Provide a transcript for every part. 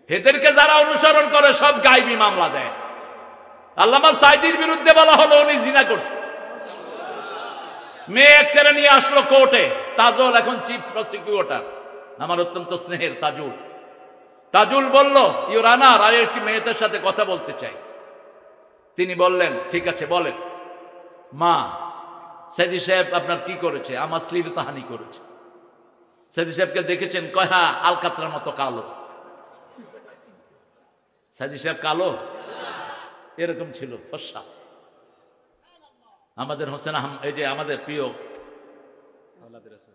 এদেরকে যারা অনুসরণ করে সব গায়েবী মামলা দেয়। আল্লামা সাইদির বিরুদ্ধে বলা হলো উনি জিনা করছে, মেয়ে একটা নিয়ে আসলো কোর্টে। তাজুল এখন চিফ প্রসিকিউটর, আমার অত্যন্ত স্নেহের তাজুল। তাজুল বলল, ইউর অনার, আর একটি মেয়েটার সাথে কথা বলতে চাই। তিনি বললেন, ঠিক আছে বলেন। মা, সাইদি সাহেব আপনার কি করেছে? আমার শ্লীলতাহানি করেছে। সাইদি সাহেবকে দেখেছেন? কয় হ্যাঁ, আলকাতরার মতো কালো। সাইদি সাহেব কালো? এরকম ছিল, ফর্সা। আমাদের হোসেন এই যে আমাদের প্রিয়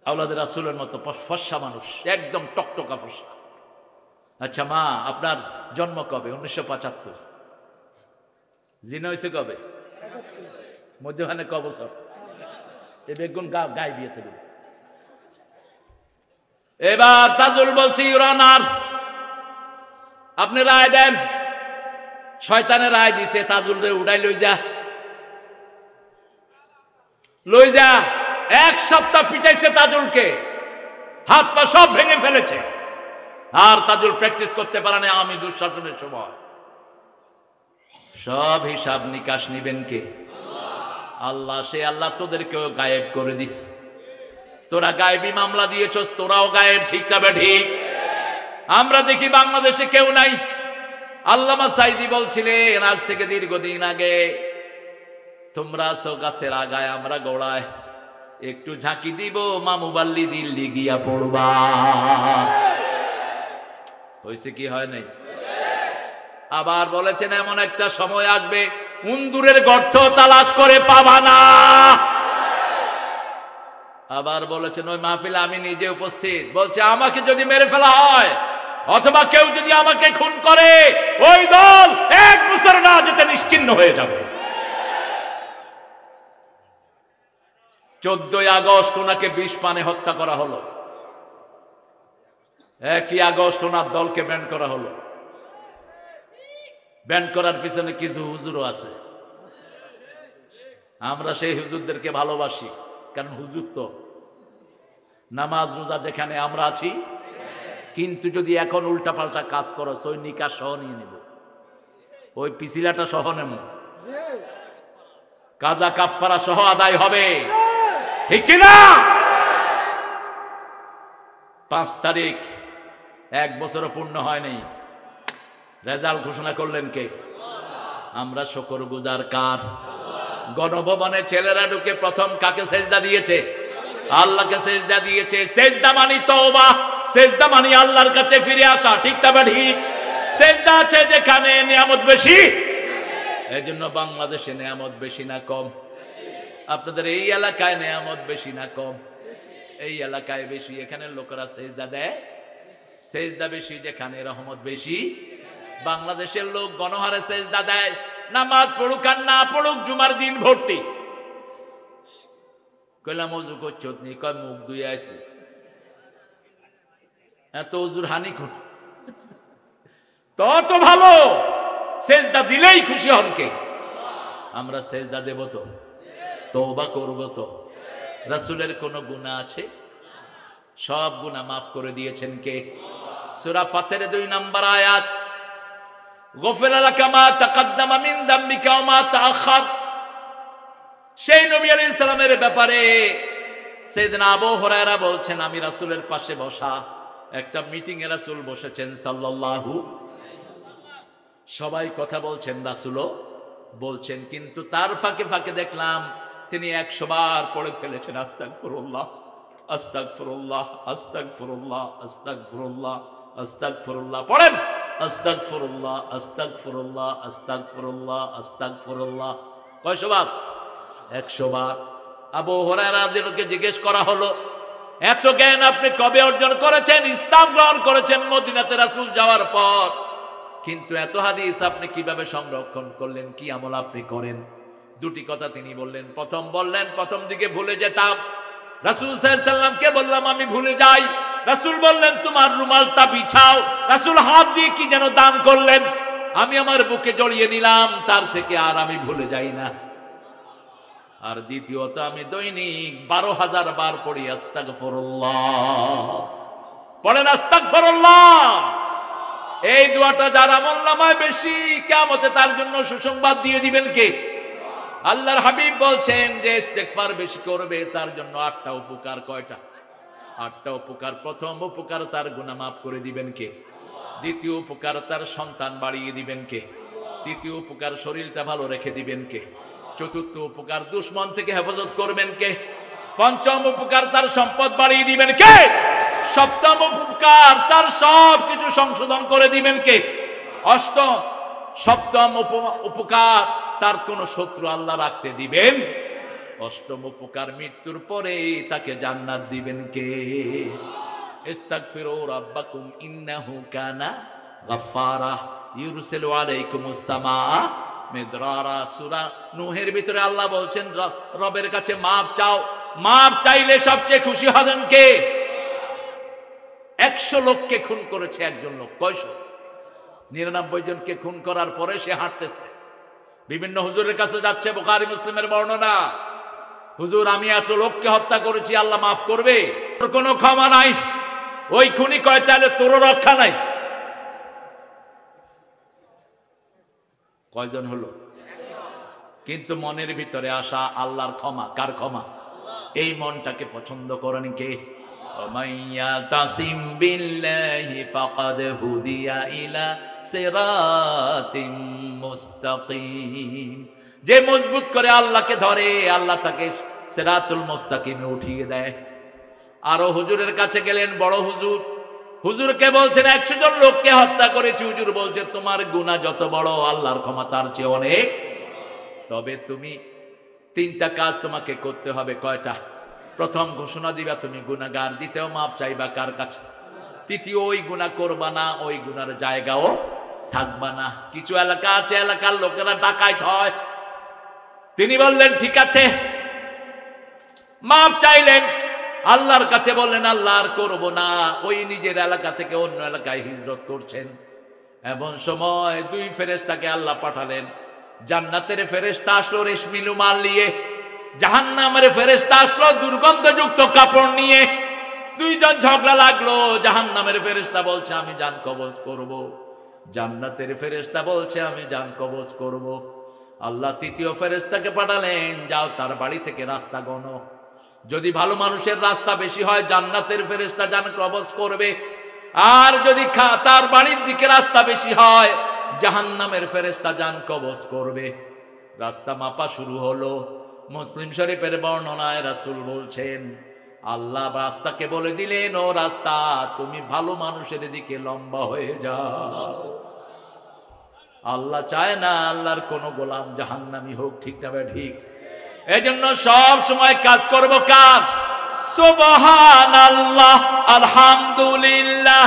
আওলাদের রাসূলের মতো ফর্সা মানুষ, একদম টকটকা ফর্সা। আচ্ছা মা, আপনার জন্ম কবে? 1975। জিনা হয়েছে কবে? মধ্যখানে ক বছর? এ বেগুন গায়ে বিয়েতে দেবে। এবার তাজুল বলছি, ইউর অনার, আপনি রায় দেন। শয়তানের রায় দিছে, তাজুল রে উড়াই লই যা, লই যা। 1 সপ্তাহ পিটাইছে তাজুলকে, হাত পা সব ভেঙে ফেলেছে। আর তাজুল প্র্যাকটিস করতে পারে না। আমি দুঃশাসনের সময় সব হিসাব নিকাশ নিবেন কে? আল্লাহ। সে আল্লাহ তোদেরকেও গায়েব করে দিছে। তোরা গায়েবী মামলা দিয়েছস, তোরাও গায়েব। ঠিক তবে ঠিক। আমরা দেখি বাংলাদেশে কেউ নাই। আল্লামা সাইদি বলছিলেন আজ থেকে দীর্ঘদিন আগে, তোমরা আছো গাছের আগায়, আমরা গোড়ায়, একটু ঝাঁকি দিব, মামুবাল্লি দিল্লি গিয়া পড়বা। হয়েছে কি হয় নাই? আবার বলেছেন এমন একটা সময় আসবে উন্দুরের গর্ত তালাশ করে পাবা না। আবার বলেছেন ওই মাহফিলে আমি নিজে উপস্থিত, বলছে আমাকে যদি মেরে ফেলা হয় অথবা কেউ যদি আমাকে খুন করে, ওই দল 1 বছর না যেতে নিশ্চিহ্ন হয়ে যাবে। 14ই আগস্ট ওনাকে বিষ পানে হত্যা করা হলো। 1ই আগস্ট ওনার দলকে ব্যান করা হলো। ব্যান করার পিছনে কিছু হুজুরও আছে। আমরা সেই হুজুরদেরকে ভালোবাসি, কারণ হুজুর তো নামাজ রোজা যেখানে আমরা আছি। কিন্তু যদি এখন উল্টাপাল্টা কাজ করো, ওই নিকাশ সহ নিয়ে নেব, ওই পিছিলাটা সহ নেব, কাজা কাফফারা সহ আদায় হবে। ঠিক কিনা? 5 তারিখ 1 বছরও পূর্ণ হয়নি, রেজাল্ট ঘোষণা করলেন কে? আমরা শুকরগুজার কার? গণভবনে ছেলেরা ঢুকে প্রথম কাকে সেজদা দিয়েছে? আল্লাহকে সেজদা দিয়েছে। সেজদা মানি তওবা, সেজদা মানি আল্লাহর কাছে ফিরে আসা। ঠিক তবে ঠিক। সেজদা আছে যেখানে নিয়ামত বেশি। এজন্য বাংলাদেশে নিয়ামত বেশি না কম? আপনাদের এই এলাকায় নিয়ামত বেশি না কম? এই এলাকায় বেশি। এখানে লোকেরা সেজদা দেয়, সেজদা বেশি যেখানে, রহমত বেশি। বাংলাদেশের লোক গণহারে সেজদা দেয়, নামাজ পড়ুক আর না পড়ুক জুমার দিন ভর্তি। কইলাম ওযু করছত নি? কয় মুখ ধুয়ে আইছি। এত ওযুর হানি কোন? তত ভালো। সেজদা দিলেই খুশি হন কে? আমরা সেজদা দেব তো, তওবা করব তো। রাসূলের কোন গুনাহ আছে? সব গুনাহ মাফ করে দিয়েছেন কে? সূরা ফাতির 2 নম্বর আয়াত, গফিরা লাকা মা তাকদ্দামা মিন যামবিকা ওয়া মা তাআখার। সেই নবী আলাইহিস সালামের ব্যাপারে সাইয়েদনা আবু হুরায়রা বলছেন, আমি রাসূলের পাশে বসা, একটা মিটিং এ রাসূল বসেছেন সাল্লাল্লাহু, সবাই কথা বলছেন, রাসূলও বলছেন, কিন্তু তার ফাঁকে ফাঁকে দেখলাম তিনি 100 বার পড়ে ফেলেছেন আস্তাগফিরুল্লাহ, আস্তাগফিরুল্লাহ, আস্তাগফিরুল্লাহ, আস্তাগফিরুল্লাহ, আস্তাগফিরুল্লাহ। পড়েন আস্তাগফিরুল্লাহ, আস্তাগফিরুল্লাহ, আস্তাগফিরুল্লাহ, আস্তাগফিরুল্লাহ। কয়শো বার? 100 বার। আবু হুরায়রা রাদিয়াল্লাহু জিজ্ঞেস করা হলো, এত জ্ঞান আপনি কবে অর্জন করেছেন? ইসলাম গ্রহণ করেছেন মদিনাতে রাসূল যাওয়ার পর, কিন্তু এত হাদিস আপনি কিভাবে সংরক্ষণ করলেন? কি আমল আপনি করেন? 2টি কথা তিনি বললেন। প্রথম বললেন, প্রথম দিকে ভুলে যেতাম, রাসূল সাল্লাল্লাহু আলাইহি সাল্লামকে বললাম আমি ভুলে যাই, রাসূল বললেন তোমার রুমালটা বিছাও, রাসূল হাত দিয়ে কি যেন দান করলেন, আমি আমার বুকে জড়িয়ে নিলাম, তার থেকে আর আমি ভুলে যাই না। আর দ্বিতীয়ত আমি দৈনিক 12,000 বার পড়ি আস্তাগফিরুল্লাহ। পড়েন আস্তাগফিরুল্লাহ। এই দোয়াটা যার আমলনামায় বেশি, কিয়ামতে তার জন্য সুসংবাদ দিয়ে দিবেন কে? আল্লাহর হাবিব বলছেন যে ইস্তেগফার বেশি করবে তার জন্য 8টা উপকার। কয়টা? 8টা উপকার। প্রথম উপকার, তার গুনাহ মাফ করে দিবেন কে? দ্বিতীয় উপকার, তার সন্তান বাড়িয়ে দিবেন কে? তৃতীয় উপকার, শরীরটা ভালো রেখে দিবেন কে? চতুর্থ উপকার, দুশমন থেকে হেফাজত করবেন কে? পঞ্চম উপকার, তার সম্পদ বাড়িয়ে দিবেন কে? সপ্তম উপকার, তার সব কিছু সংশোধন করে দিবেন কে? সপ্তম উপকার, তার কোন শত্রু আল্লাহ রাখতে দিবেন। অষ্টম উপকার, মৃত্যুর পরে তাকে জান্নাত দিবেন কে? ইস্তাগফিরু রাব্বাকুম ইন্নাহু কানা গাফফারা ইউরসিলু আলাইকুমুস সামাআ মিদরারা। সূরা নূহের ভিতরে আল্লাহ বলছেন রবের কাছে মাপ চাও। মাপ চাইলে সবচেয়ে খুশি হবেন কে? 100 লোককে খুন করেছে একজন লোক। কয়শো? 99 জনকে খুন করার পরে সে হাঁটতেছে, বিভিন্ন হুজুরের কাছে যাচ্ছে। বুখারী মুসলিমের বর্ণনা, হুজুর আমি এত লোককে হত্যা করেছি, আল্লাহ মাফ করবে? তোর কোনো ক্ষমা নাই। ওই খুনি কয় তাহলে তোরও রক্ষা নাই। কয়জন হলো? কিন্তু মনের ভিতরে আসা আল্লাহর ক্ষমা। কার ক্ষমা? এই মনটাকে পছন্দ করেন কে? ওমাইয়াতাসিম বিল্লাহি ফাকাদ হুদিয়া ইলা সিরাতিম মুস্তাকিম। যে মজবুত করে আল্লাহকে ধরে, আল্লাহ তাকে সিরাতুল মুস্তাকিমে উঠিয়ে দেয়। আরো হুজুরের কাছে গেলেন বড় হুজুর, হুজুরকে বলছেন 100 জন লোককে হত্যা করেছি। হুজুর বলছে তোমার গুনাহ যত বড়, আল্লাহর ক্ষমা তার চেয়ে অনেক। তবে তুমি 3টা কাজ তোমাকে করতে হবে। কয়টা? প্রথম, ঘোষণা দিবা তুমি গুনাহগার। দ্বিতীয়, মাপ চাইবা কার কাছে? তৃতীয়, ওই গুনাহ করবা না, ওই গুনার জায়গাও থাকবা না। কিছু এলাকা আছে, এলাকার লোকেরা ডাকাইত হয়। তিনি বললেন ঠিক আছে, মাপ চাইলেন, আল্লাহর কাছে বললেন আল্লাহ আর করব না। ওই নিজের এলাকা থেকে অন্য এলাকায় হিজরত করছেন। এমন সময় 2 ফেরেশতাকে আল্লাহ পাঠালেন। জান্নাতের ফেরেশতা আসলো রেশমি রুমাল নিয়ে, জাহান্নামের ফেরেশতা আসলো দুর্গন্ধযুক্ত কাপড় নিয়ে। 2 জন ঝগড়া লাগলো। জাহান্নামের ফেরেশতা বলছে আমি জান কবজ করব, জান্নাতের ফেরেশতা বলছে আমি জান কবজ করব। আল্লাহ 3য় ফেরেশতাকে পাঠালেন, যাও তার বাড়ি থেকে রাস্তা গণো। যদি ভালো মানুষের রাস্তা বেশি হয় জান্নাতের ফেরেশতা জান কবজ করবে, আর যদি তার বাড়ির দিকে রাস্তা বেশি হয় জাহান্নামের ফেরেশতা জান কবজ করবে। রাস্তা মাপা শুরু হলো। মুসলিম শরীফের বর্ণনায় রাসূল বলছেন আল্লাহ রাস্তাকে বলে দিলেন, ও রাস্তা তুমি ভালো মানুষের দিকে লম্বা হয়ে যাও। আল্লাহ চায় না আল্লাহর কোন গোলাম জাহান্নামী হোক। ঠিক না ভাই? ঠিক। এই জন্য সব সময় কাজ করব কার? সুবহানাল্লাহ, আলহামদুলিল্লাহ,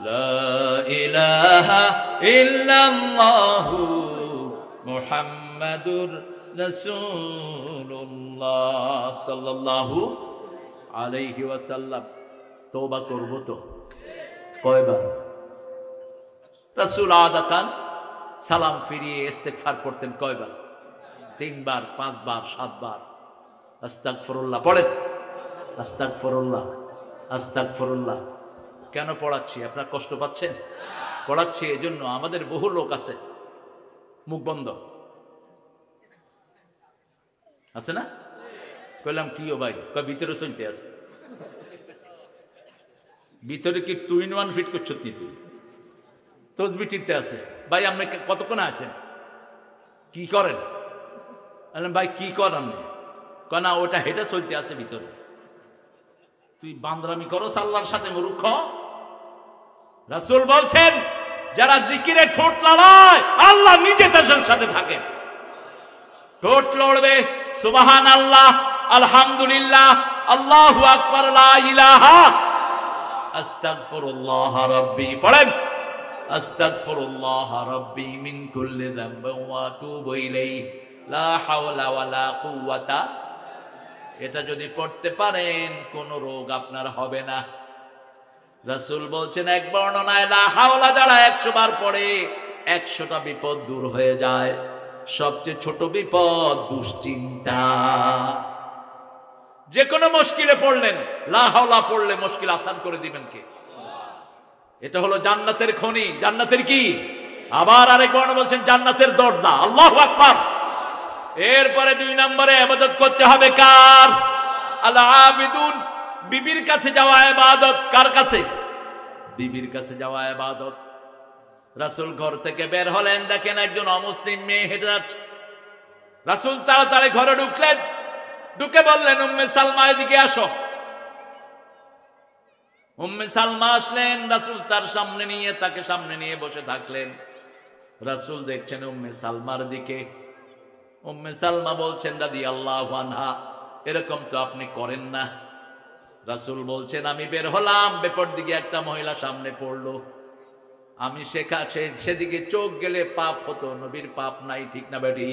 লা ইলাহা ইল্লাল্লাহু মুহাম্মাদুর রাসূলুল্লাহ সাল্লাল্লাহু আলাইহি ওয়াসাল্লাম। তওবা করব তো কয়বার? রাসূল আদাতান সালাম ফিরিয়ে ইস্তেগফার করতেন কয়বার? 3 বার, 5 বার, 7 বার। আস্তাগফিরুল্লাহ পড়েন, আস্তাগফিরুল্লাহ, আস্তাগফিরুল্লাহ। কেন পড়াচ্ছি? আপনারা কষ্ট পাচ্ছেন? পড়াচ্ছি এজন্য, আমাদের বহু লোক আছে মুখ বন্ধ আছে না? কইলাম কি ও ভাই? কয় ভিতরে চলতে আছে। ভিতরে কি 2 in 1 ফিট করছো তুই? তসবিহ টিপতে আছে। ভাই আপনি কতক্ষণ আছেন? কি করেন? বললাম ভাই কি করেন আপনি? কয় না ওটা হেঁটে চলতে আছে ভিতরে। তুই বান্দরামি করো আল্লাহর সাথে মূর্খ। রাসূল বলছেন যারা জিকিরে ঠোঁট লড়ায় আল্লাহ নিজে তাদের সাথে থাকেন। ঠোঁট লড়বে সুবহানাল্লাহ, আলহামদুলিল্লাহ, আল্লাহু আকবার, লা ইলাহা, আস্তাগফিরুল্লাহ রাব্বি। পড়েন আস্তাগফিরুল্লাহ রাব্বি মিন কুল্লি যামবিন ওয়া আতুবু ইলাইহি লা হাওলা ওয়ালা কুওয়াতা। এটা যদি পড়তে পারেন কোন রোগ আপনার হবে না। রাসূল বলছেন এক বর্ণনায় লা হাওলা যারা 100 বার পড়ে 100টা বিপদ দূর হয়ে যায়। সবচেয়ে ছোট বিপদ দুশ্চিন্তা। যে কোনো মুশকিলে পড়লেন, লা হাওলা পড়লে মুশকিল আসান করে দিবেন কে? এটা হলো জান্নাতের খনি। জান্নাতের কি? আবার আরেক বর্ণ বলছেন জান্নাতের দরজা। আল্লাহু আকবার। এরপরে 2 নম্বরে ইবাদত করতে হবে কার? আল আবিদুন। বিবির কাছে যাওয়া ইবাদত। কার কাছে? বিবির কাছে যাওয়া ইবাদত। রাসূল ঘর থেকে বের হলেন, দেখেন একজন অমুসলিম মেয়ে হেঁটে যাচ্ছে। রাসূল তাড়াতাড়ি ঘরে ঢুকলেন, ঢুকে বললেন উম্মে সালমা এদিকে আসো। উম্মে সালমা আসলেন, রাসূল তাকে সামনে নিয়ে বসে থাকলেন। রাসূল দেখছেন উম্মে সালমার দিকে। উম্মে সালমা বলছেন রাদিয়াল্লাহু আনহা, এরকম তো আপনি করেন না। রাসূল বলছেন আমি বের হলাম, বেপর দিকে একটা মহিলা সামনে পড়লো, আমি সেদিকে চোখ গেলে পাপ হতো, নবীর পাপ নাই, ঠিক না বেটি?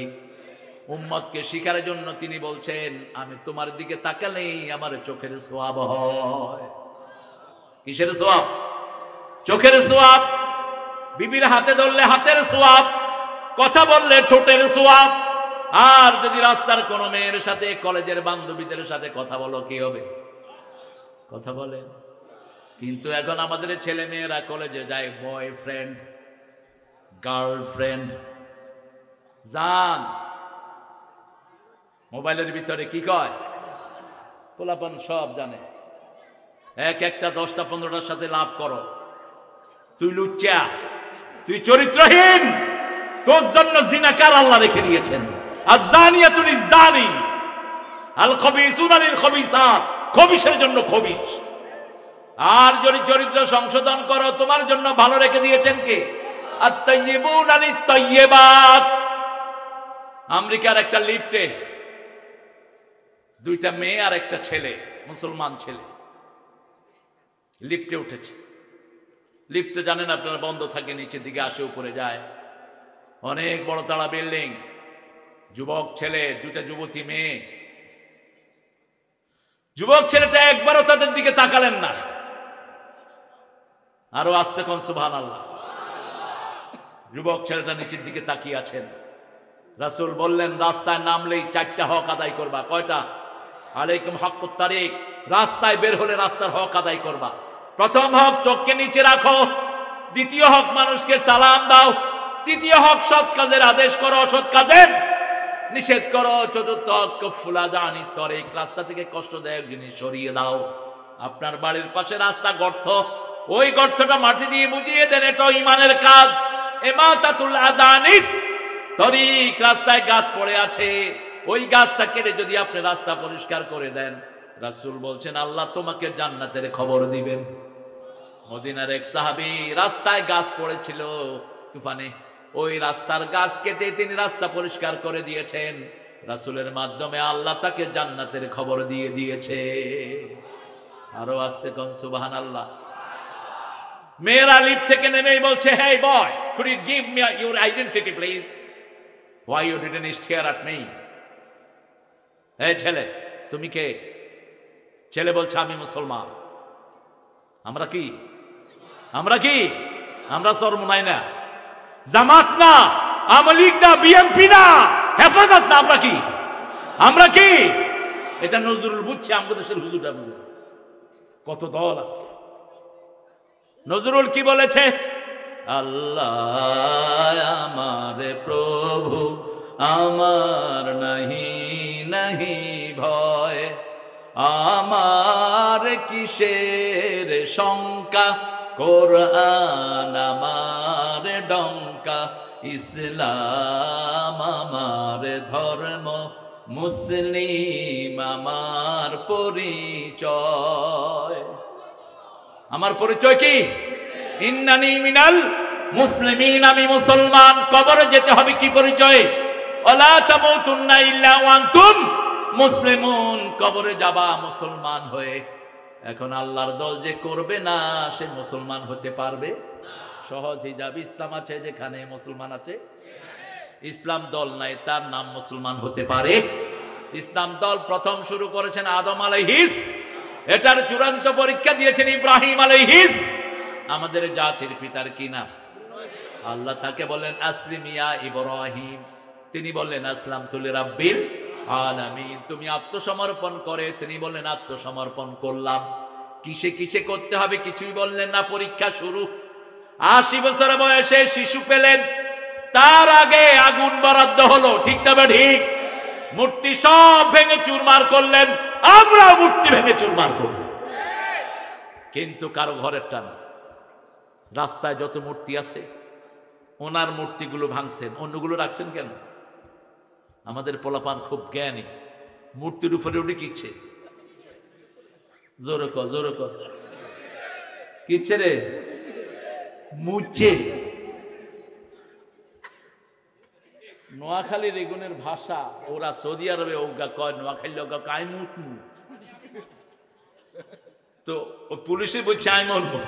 উম্মতকে শিখার জন্য তিনি বলছেন আমি তোমার দিকে তাকালেই আমার চোখের সোয়াব হয়। কিসের সোয়াব? চোখের সোয়াব। বিবির হাতে ধরলে হাতের সোয়াব, কথা বললে ঠোঁটের সোয়াব। আর যদি রাস্তার কোন মেয়ের সাথে, কলেজের বান্ধবীদের সাথে কথা বলো, কি হবে? কথা বলেন। কিন্তু এখন আমাদের ছেলে মেয়েরা কলেজে যায় বয়ফ্রেন্ড, গার্লফ্রেন্ড, জান, মোবাইলের ভিতরে কি কয়, পোলাপান সব জানে। একটা 10টা 15টার সাথে লাভ করো, তুই লুচ্চা, তুই চরিত্রহীন, তোর জন্য জিনাকার আল্লাহ রেখে দিয়েছেন। আয-যানিয়াতু লিয-যানি, আল-খবিসুনা লিল-খবিসাত, খবিসের জন্য খবিস। আর যদি চরিত্র সংশোধন করো, তোমার জন্য ভালো রেখে দিয়েছেন কে? আত-তাইয়্যিবুনা লিত-তাইয়্যিবাত। আমেরিকার একটা লিফটে 2টা মেয়ে আর একটা ছেলে, মুসলমান ছেলে, লিফটে উঠেছে। লিফটে জানেন আপনারা বন্ধ থাকে, নিচের দিকে আসে, উপরে যায়। অনেক বড় তালা বিল্ডিং, যুবক ছেলে, 2টা যুবতী মেয়ে। যুবক ছেলেটা একবারও তাদের দিকে তাকালেন না। আরো আস্তে কোন সুবহানাল্লাহ। যুবক ছেলেটা নিচের দিকে তাকিয়ে আছেন। রাসূল বললেন রাস্তায় নামলেই 4টা হক আদায় করবা। কয়টা? আলাইকুম হাক্কুত তারিক। রাস্তায় বের হলে রাস্তার হক আদায় করবা। প্রথম হক চোখকে নিচে রাখো, দ্বিতীয় হক মানুষকে সালাম দাও, তৃতীয় হক সৎ কাজের আদেশ করো, অসৎ কাজের নিষেধ করো, চতুর্থ হক কাফুল আদানিত তরিক, রাস্তা থেকে কষ্টদায়ক জিনিস সরিয়ে দাও। আপনার বাড়ির পাশে রাস্তা গর্ত, ওই গর্তটা মাটি দিয়ে বুঝিয়ে দেন, এটা ঈমানের কাজ। ইমাতাতুল আদানিত তরিক, রাস্তায় গাছ পড়ে আছে, ওই গাছটা কেটে যদি আপনি রাস্তা পরিষ্কার করে দেন, রাসূল বলছেন আল্লাহ তোমাকে জান্নাতের খবর দিবেন। মদিনার এক সাহাবী, রাস্তায় গাছ পড়েছিল তুফানে, ওই রাস্তার গাছ কেটে তিনি রাস্তা পরিষ্কার করে দিয়েছেন। রাসূলের মাধ্যমে আল্লাহ তাকে জান্নাতের খবর দিয়ে দিয়েছে। আরো আস্তে কোন সুবহানাল্লাহ। মেয়েরা লিফট থেকে নেমেই বলছে, hey boy, could you give me your identity please? Why you didn't stare at me? এই ছেলে, তুমি কে? ছেলে বলছে আমি মুসলমান। আমরা কি? আমরা চরমোনাই না, জামাত না, আওয়ামী লীগ না, বিএনপি না, হেফাজত না, আমরা কি? এটা নজরুল বুঝছে, আমাদের দেশের হুজুরটা বুঝে। কত দল আছে। নজরুল কি বলেছে? আল্লাহ আমার প্রভু, আমার নাহি ভয়, আমার কিসের শঙ্কা, কোরআন আমার ডঙ্কা, ইসলাম আমার ধর্ম, মুসলিম আমার পরিচয়। আমার পরিচয় কি? ইন্নানি মিনাল মুসলিমিন, আমি মুসলমান। কবরে যেতে হবে কি পরিচয়? ওয়ালা তামুতুন্না ইল্লা ওয়া আনতুম মুসলিমুন, কবরে যাবা মুসলমান হয়ে। এখন আল্লাহর দল যে করবে না, সে মুসলমান হতে পারবে? সহজ হিজাব ইসলাম আছে, যেখানে মুসলমান আছে। ইসলাম দল নাই, তার নাম মুসলমান হতে পারে? ইসলাম দল প্রথম শুরু করেছেন আদম আলাইহিস, এটার চূড়ান্ত পরীক্ষা দিয়েছেন ইব্রাহিম আলাইহিস। আমাদের জাতির পিতার কি নাম? আল্লাহ তাকে বলেন আসলিম ইয়া ইব্রাহিম, তিনি বললেন আসলামতু লিরাব্বিল আলামিন। তুমি আত্মসমর্পণ করে, তিনি বললেন আত্মসমর্পণ করলাম। কিসে কিসে করতে হবে কিছুই বললেন না। পরীক্ষা শুরু। 80 বছর বয়সে শিশু পেলেন, তার আগে আগুন বরাদ্দ হলো, ঠিক না ঠিক? মূর্তি সব ভেঙে চুরমার করলেন, আমরাও মূর্তি ভেঙে চুরমার করব। কিন্তু কারো ঘরেরটা না। রাস্তায় যত মূর্তি আছে ওনার মূর্তিগুলো ভাঙছেন, অন্যগুলো রাখছেন কেন? আমাদের পোলাপান খুব জ্ঞানী, মূর্তির উপরে উঠে কিচ্ছে, জোরে কর জোরে কর, কিচ্ছে রে, মুচ্ছে। নোয়াখালীর এগুনের ভাষা, ওরা সৌদি আরবে ওগা কয়, নোয়াখালী ওগা কাই মুতমু। তো পুলিশে বলছে আমি মরবো,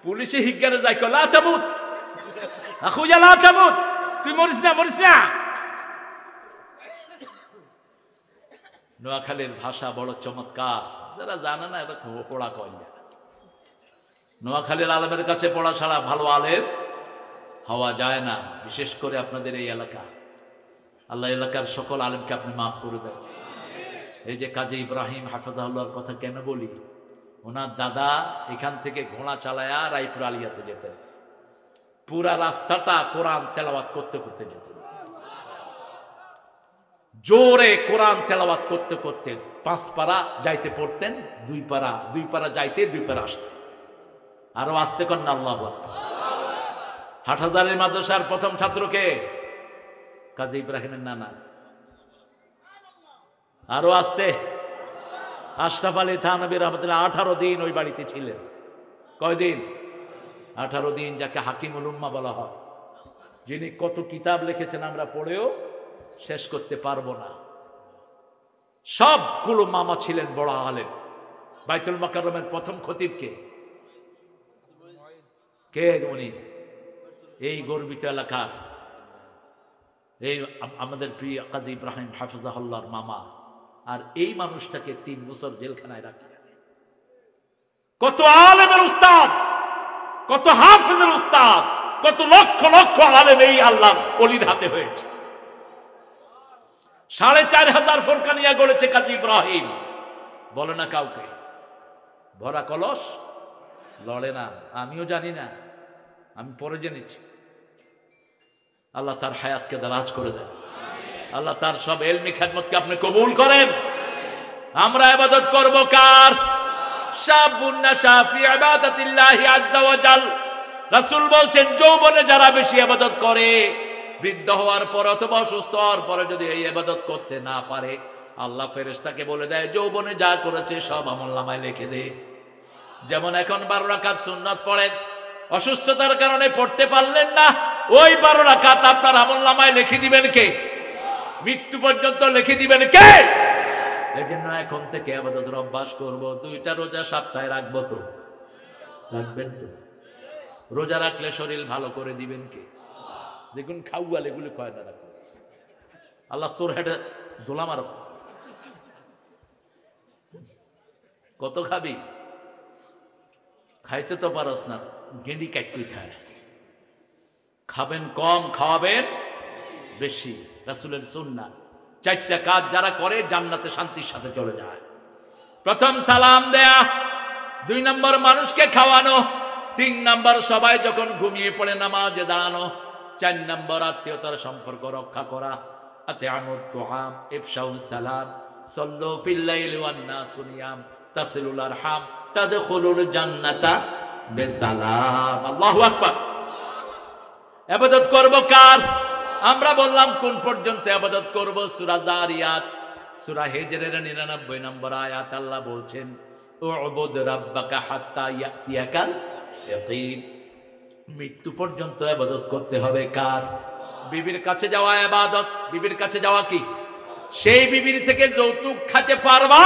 পুলিশে হিজ্ঞানে যাই কয় লা তামুত আখুয়া লা তামুত, তুই মরিস না মরিস না। নোয়াখালীর ভাষা বড় চমৎকার, যারা জানে না এটা পড়া কয় না। নোয়াখালীর আলেমের কাছে পড়া ছাড়া ভালো আলেম হওয়া যায় না, বিশেষ করে আপনাদের এই এলাকা। আল্লাহ এলাকার সকল আলেমকে আপনি মাফ করে দেন। এই যে কাজী ইব্রাহিম হাফিজাহুল্লাহর কথা কেন বলি, ওনার দাদা এখান থেকে ঘোড়া চালায়া রায়পুর আলিয়াতে যেতেন, পুরা রাস্তাটা কোরআন তেলাওয়াত করতে করতে যেতেন, জোরে কোরআন তেলাওয়াত করতে করতে 5 পারা যাইতে পড়তেন, 2 পারা যাইতে 2 পারা আসতে। আরো আসতে কর না আল্লাহু আকবার। হাটহাজারী মাদ্রাসার প্রথম ছাত্রকে কাজী ইব্রাহিমের নানা। আরো আসতে আশরাফ আলী থানভী রহমাতুল্লাহ 18 দিন ওই বাড়িতে ছিলেন। কয়দিন? 18 দিন, যাকে হাকিমুল উম্মাহ বলা হয়, যিনি কত কিতাব লিখেছেন আমরা পড়েও শেষ করতে পারবো না। সবগুলো মামা ছিলেন বড় আলেম। বাইতুল মুকাররমের প্রথম খতিব কে উনি? এই গর্বিত এলাকার এই আমাদের প্রিয় কাজী ইব্রাহিম হাফিজাহুল্লাহর মামা। আর এই মানুষটাকে 3 বছর জেলখানায় রাখলেন। কত আলেমের উস্তাদ, কত হাফিজের উস্তাদ, কত লক্ষ লক্ষ আলেম এই আল্লাহ ওলির হাতে হয়েছে। 4500 ফোরকানিয়া গড়েছে কাজী ইব্রাহিম। বলে না কাউকে, ভরা কলস লড়ে না। আমিও জানি না, আমি পরে জেনেছি। আল্লাহ তার হায়াতকে দারাজ করে দেন। আল্লাহ তার সব ইলমি খেদমতকে আপনি কবুল করেন। আমরা ইবাদত করব কার? শাবুন নাশা ফি ইবাদাতিল্লাহি আযজা ওয়া জাল। রাসূল বলছেন যৌবনে যারা বেশি ইবাদত করে, বৃদ্ধ হওয়ার পর অথবা অসুস্থ হওয়ার পরে যদি এই ইবাদত করতে না পারে, আল্লাহ ফেরেশতাকে বলে দেয় যৌবনে যা করেছে সব আমলনামায় লিখে দে। যেমন এখন 12 রাকাত সুন্নাত পড়েন, অসুস্থতার কারণে পড়তে পারলেন না, ওই 12 রাকাত আপনার আমলনামায় লিখে দিবেন কে? মৃত্যু পর্যন্ত লিখে দিবেন কে? এজন্য এখন থেকে ইবাদতের অভ্যাস করব। 2টা রোজা সপ্তাহে রাখবো তো? রাখবেন তো? রোজা রাখলে শরীর ভালো করে দিবেন কে? দেখুন খাওয়াল এগুলো কয় না রাখুন। আল্লাহ তোর হেডে দোলা মারো। কত খাবি? খাইতে তো পারস না, গেঁড়ি কাটতে খায়। খাবেন কম, খাওয়াবেন বেশি। রাসূলের সুন্নাহ। 4টা কাজ যারা করে জান্নাতে শান্তির সাথে চলে যায়। প্রথম সালাম দেয়া, 2 নম্বর মানুষকে খাওয়ানো, 3 নম্বর সবাই যখন ঘুমিয়ে পড়ে নামাজে দাঁড়ানো, 4 নম্বর আত্মীয়তার সম্পর্ক রক্ষা করা। আতিআমুত তুআম ইফশাউস সালাম সাল্লু ফিল লাইলি ওয়ান নাসু নিয়াম তাসিলুল আরহাম তাদখুলুল জান্নাতা বিসালাম। আল্লাহু আকবার। ইবাদত করব কার? আমরা বললাম কোন পর্যন্ত ইবাদত করব? সূরা জারিয়াত, সূরা হিজরের 99 নম্বর আয়াত আল্লাহ বলছেন উবুদ রাব্বাকা হাত্তা ইয়াতিয়াকাল ইয়াকিন। মৃত্যু পর্যন্ত ইবাদত করতে হবে কার? বিবির কাছে যাওয়া ইবাদত। বিবির কাছে যাওয়া কি? সেই বিবির থেকে যৌতুক খেতে পারবা?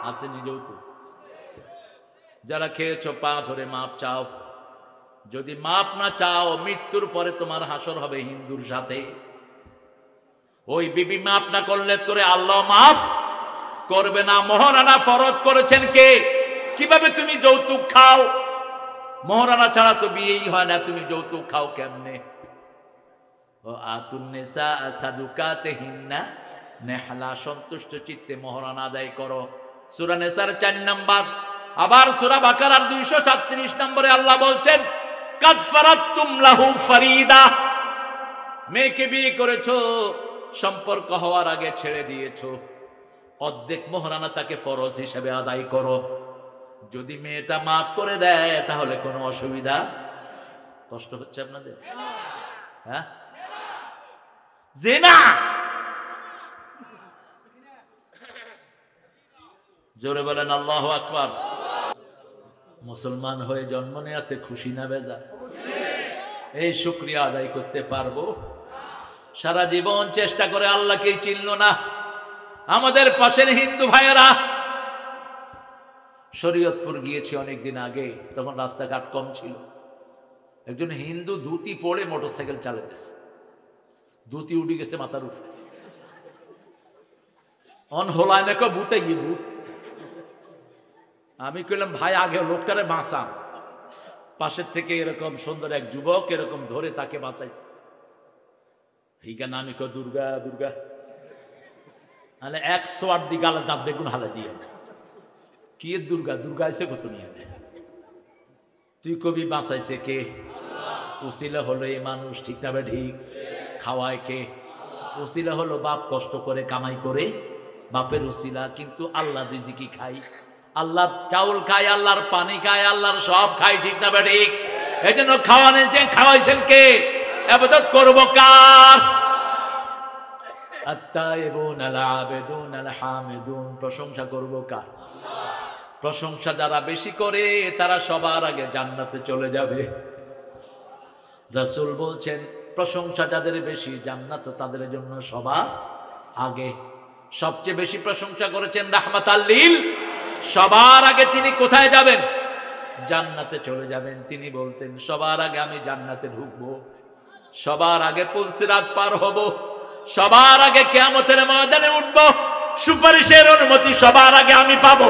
আসেনি যৌতুক? যারা খেয়েছো পা ধরে মাপ চাও। যদি মাপ না চাও, মৃত্যুর পরে তোমার হাসর হবে হিন্দুর সাথে। ওই বিবি মাপ না করলে তোরে আল্লাহ মাফ করবে না। মহারানা ফরজ করেছেন কে? কিভাবে তুমি যৌতুক খাও? মহারানা ছাড়া তো বিয়েই হয় না, তুমি যৌতুক খাও কেমনে? ও আতুন নিসা সাদুকাতিহিন্না নেহলা, সন্তুষ্ট চিত্তে মোহরান আদায় করো। সূরা নিসার 4 নম্বর। আবার সূরা বাকারার 237 নম্বরে আল্লাহ বলছেন কাদ ফারাতুম লাহু ফারিদা, মেয়েকে বিয়ে করেছো, সম্পর্ক হওয়ার আগে ছেড়ে দিয়েছো, অর্ধেক মোহরানা তাকে ফরজ হিসেবে আদায় করো। যদি মেয়েটা মাফ করে দেয় তাহলে কোনো অসুবিধা। কষ্ট হচ্ছে আপনাদের? হ্যাঁ, জিনা। জোরে বলেন আল্লাহু আকবার। মুসলমান হয়ে জন্ম নেওয়াতে খুশি না বেজার? এই শুকরিয়া আদায় করতে পারবো? সারা জীবন চেষ্টা করে আল্লাহকেই চিনল না। আমাদের পাশের হিন্দু ভাইয়েরা, শরীয়তপুর গিয়েছি অনেকদিন আগে, তখন রাস্তাঘাট কম ছিল। একজন হিন্দু ধুতি পরে মোটরসাইকেল চালাতেছে, ধুতি উঠে গেছে মাথার উপরে, অন হোলায় নাকি ভূতে গিয়ে ভূত। আমি কইলাম ভাই আগে লোকটারে বাঁচান। পাশের থেকে এরকম সুন্দর এক যুবক এরকম ধরে তাকে বাঁচাইছে। এইখানে আমি কই দুর্গা দুর্গা, মানে 108 দি গালে দাঁত বেগুন হালে দিয়ে কি দুর্গা দুর্গা এসে কত নিয়ে দেয়। তুই কবি বাঁচাইছে কে? উসিলা হলো এই মানুষ, ঠিক না বে ঠিক? খাওয়ায় কে? উসিলা হলো বাপ কষ্ট করে কামাই করে, বাপের উসিলা। কিন্তু আল্লাহ রিজিকি খাই, আল্লাহ চাউল খায়, আল্লাহর পানি খায়, আল্লাহর সব খাই, ঠিক না বে ঠিক? এই জন্য খাওয়ানো যে খাওয়াইছেন কে, ইবাদত করব কার? আত-তাইবুন আল-আবিদুন আল-হামিদুন, প্রশংসা করব কার? প্রশংসা যারা বেশি করে তারা সবার আগে জান্নাতে চলে যাবে। রাসূল বলছেন প্রশংসা যাদের বেশি, জান্নাত তাদের জন্য সবার আগে। সবচেয়ে বেশি প্রশংসা করেছেন রাহমাতাল লিল, সবার আগে তিনি কোথায় যাবেন? জান্নাতে চলে যাবেন। তিনি বলতেন সবার আগে আমি জান্নাতে ঢুকবো, সবার আগে পুলসিরাত পার হব, সবার আগে কিয়ামতের ময়দানে উঠব, সুপারিশের অনুমতি সবার আগে আমি পাবো।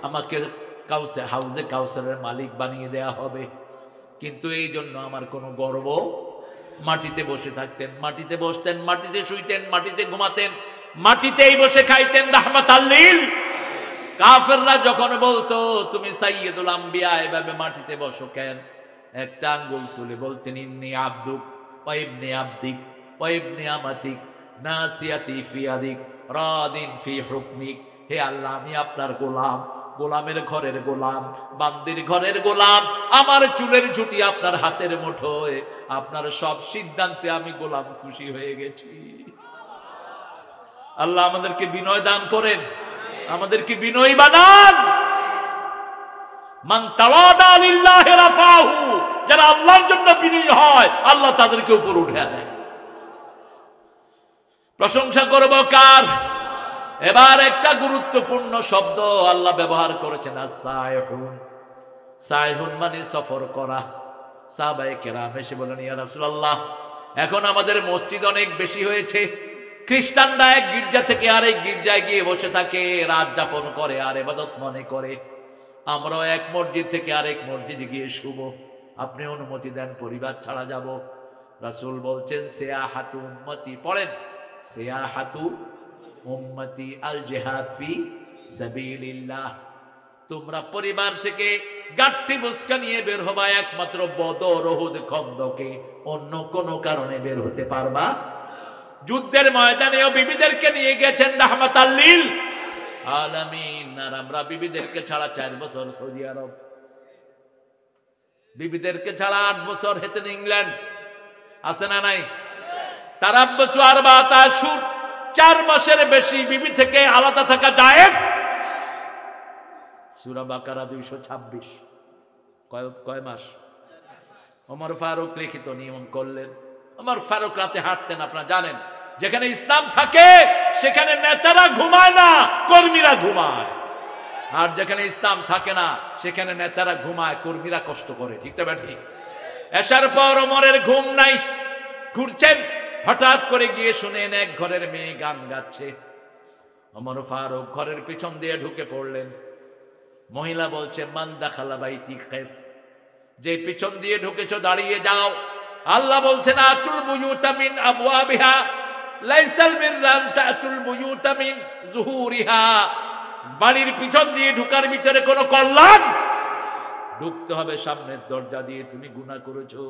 আমাকে হাউজে কাউসারের মালিক বানিয়ে দেয়া হবে। কিন্তু এই জন্য আমার কোনো গর্ব। মাটিতে বসে থাকতেন, মাটিতে বসতেন, মাটিতে শুইতেন, মাটিতে ঘুমাতেন, মাটিতেই বসে খাইতেন, রাহমাতাল লিল। কাফেররা যখন বলতো তুমি সাইয়্যিদুল আম্বিয়া, এভাবে মাটিতে বসো কেন? একটা আঙ্গুল তুলে বলতেন ইন্নী আবদুক ওয়া ইবনে আবদিক ওয়া ইবনে আমাতিক নাসিয়াতি ফি ইয়াদিক রাদিন ফি হুকমিক। হে আল্লাহ, আমি আপনার গোলাম, গোলামের ঘরের গোলাম, বান্দির ঘরের গোলাম। আমার চুলের ঝুঁটি আপনার হাতের মুঠোয়, আপনার সব সিদ্ধান্তে আমি গোলাম, খুশি হয়ে গেছি। আল্লাহ আমাদেরকে বিনয় দান করেন, আমাদেরকে বিনয়ী বানান। মান তাওয়াদা লিল্লাহি রাফাহু, যারা আল্লাহর জন্য বিনয়ী হয় আল্লাহ তাদেরকে উপর উঠিয়ে দেয়। প্রশংসা করব কার? এবার একটা গুরুত্বপূর্ণ শব্দ আল্লাহ ব্যবহার করেছেন, as-সাইহুন। সাইহুন মানে সফর করা। সাহাবায়ে কেরাম এসে বলেন ইয়া রাসূলুল্লাহ, এখন আমাদের মসজিদ অনেক বেশি হয়েছে, খ্রিস্টানরা এক গির্জা থেকে আরেক গির্জায় গিয়ে বসে থাকে, রাত যাপন করে আর ইবাদত মনে করে। আমরাও এক মসজিদ থেকে আরেক মসজিদে গিয়ে শুব, আপনি অনুমতি দেন, পরিবার ছাড়া যাব। রাসূল বলছেন সিয়াহাতু উম্মতি, পড়েন সিয়াহাতু উম্মতি আল জিহাদ ফি সাবিলিল্লাহ। তোমরা পরিবার থেকে গাঠি বুসকা নিয়ে বের হবা একমাত্র বদর, উহুদ, খন্দকে, অন্য কোনো কারণে বের হতে পারবা। যুদ্ধের ময়দানেও বিবিদেরকে নিয়ে গেছেন রাহমাতাল লিল আলামিন। আর আমরা বিবিদেরকে ছাড়া 4 বছর সৌদি আরব, বিবিদেরকে ছাড়া 8 বছর হেতেন ইংল্যান্ড, আছে না নাই? তারাব্বুসু আরবাআত আশহুর, 4 মাসের বেশি বিবি থেকে আলাদা থাকা জায়েজ। সূরা বাকারা 226। কয় মাস? ওমর ফারুক লিখিত নিয়ম করলেন। ওমর ফারুক রাতে হাঁটতেন, আপনারা জানেন। যেখানে ইসলাম থাকে সেখানে নেতারা ঘুমায় না, কর্মীরা ঘুমায়। আর যেখানে ইসলাম থাকে না সেখানে নেতারা ঘুমায়, কর্মীরা কষ্ট করে, ঠিক না ঠিক? এশার পর ওমরের ঘুম নাই, ঘুরছেন, হঠাৎ করে গিয়ে শুনেন এক ঘরের মেয়ে গান গাচ্ছে। ওমর ফারুক ঘরের পিছন দিয়ে ঢুকে পড়লেন। মহিলা বলছে মান দাখালা বাইতি খাইফ, যে পিছন দিয়ে ঢুকেছো দাঁড়িয়ে যাও। আল্লাহ বলছেন আতুল বুয়ুতা মিন আবওয়াবিহা লাইসাল বিররান তাতুল বুয়ুতা মিন যুহুরিহা। বাড়ির পিছন দিয়ে ঢুকার ভিতরে কোনো কল্যাণ, ঢুকতে হবে সামনের দরজা দিয়ে। তুমি গুনাহ করেছো।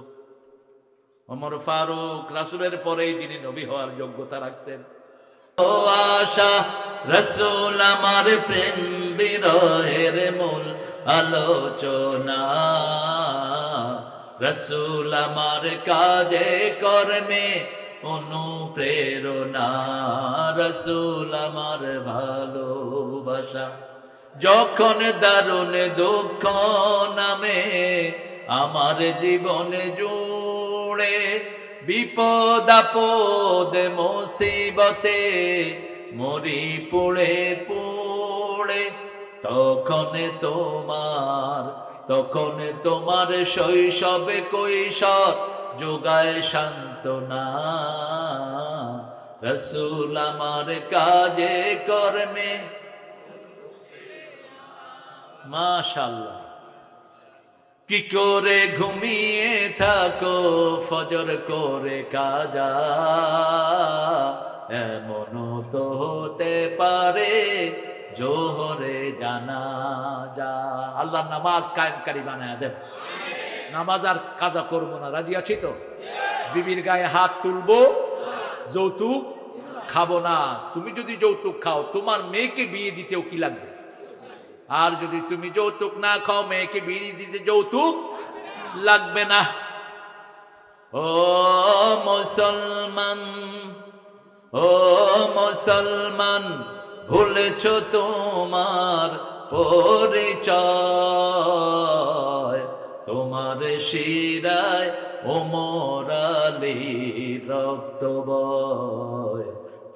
ওমর ফারুক রাসূলের পরেই যিনি নবী হওয়ার যোগ্যতা রাখতেন। ও আশা রাসূল আমার প্রেম বিরহের মূল আলোচনা, রাসূল আমার কাজে কর্মে অনুপ্রেরণা, রাসূল আমার ভালোবাসা। যখন দারুণ দুঃখ নামে আমার জীবনে জুড়ে, বিপদ আপদ মুসিবতে মরি পুড়ে পুড়ে, তখন তোমার শৈশবে কৈশোর যোগায় সান্ত্বনা, রাসূল আমার কাজে কর্মে। মাশাআল্লাহ। কি করে ঘুমিয়ে থাকো ফজর করে কাজা, এমন তো হতে পারে জোহরে জানাজা। আল্লাহ নামাজ কায়েমকারী বানায় দেন। নামাজ আর কাজা করবো না, রাজি আছি তো? বিবির গায়ে হাত তুলবো, যৌতুক খাবো না। তুমি যদি যৌতুক খাও তোমার মেয়েকে বিয়ে দিতেও কি লাগবে? আর যদি তুমি যৌতুক না খাও মেয়েকে বিয়ে দিতে যৌতুক লাগবে না। ও মুসলমান, ও মুসলমান, ভুলেছ তোমার পরিচয়, তোমার শিরায় ওমর আলীর রক্ত বয়,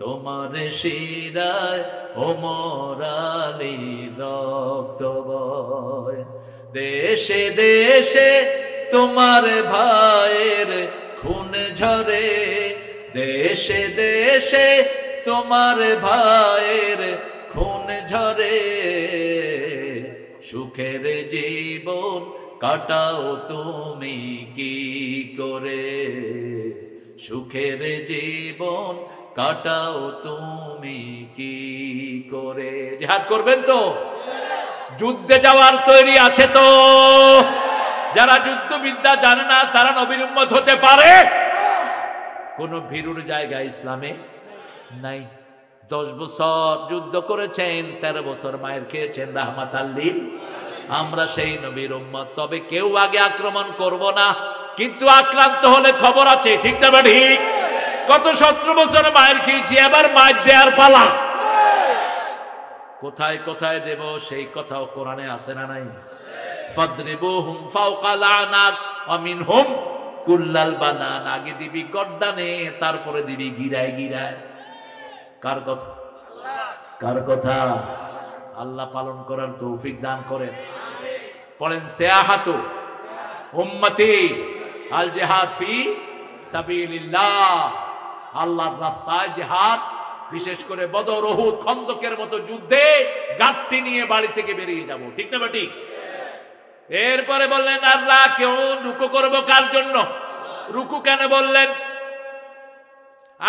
তোমার শিরায় ওমর আলীর রক্ত বয়। দেশে দেশে তোমার ভাইয়ের খুন ঝরে, দেশে দেশে তোমার ভাইয়ের খুন ঝরে, সুখের জীবন কাটাও তুমি কি করে, সুখের জীবন কাটাও তুমি কি করে। জিহাদ করবেন তো? যুদ্ধে যাওয়ার তৈরি আছে তো? যারা যুদ্ধবিদ্যা জানে না তারা নবীর উম্মত হতে পারে? কোন ভীরুর জায়গা ইসলামে নাই। 10 বছর যুদ্ধ করেছেন, 13 বছর মায়ের খেয়েছেন রাহমাতাল লিল। আমরা সেই নবীর উম্মত। তবে কেউ আগে আক্রমণ করব না, কিন্তু আক্রান্ত হলে খবর আছে, ঠিক না ঠিক? কত 17 বছর মায়ের খেয়েছি, এবার মায়ের দেয়ার পালা। কোথায় কোথায় দেব সেই কথাও কোরআনে আছে না নাই? ফাদরিবুহুম ফাওকাল আনাক ওয়া মিনহুম কুল্লাল বানান। আগে দিবি গর্দানে, তারপরে দিবি গিরায় গিরায়। কার কথা? কার কথা? আল্লাহ পালন করার তৌফিক দান করেন। পড়েন সিয়াহাতু উম্মতি আল জিহাদ ফি সাবিলিল্লাহ। আল্লাহর রাস্তায় জিহাদ, বিশেষ করে বদর, উহুদ, খন্দকের মতো যুদ্ধে গাঁটটি নিয়ে বাড়ি থেকে বেরিয়ে যাব, ঠিক না ঠিক? এরপরে বললেন আল্লাহ কেউ রুকু করবো কার জন্য? রুকু কেন বললেন?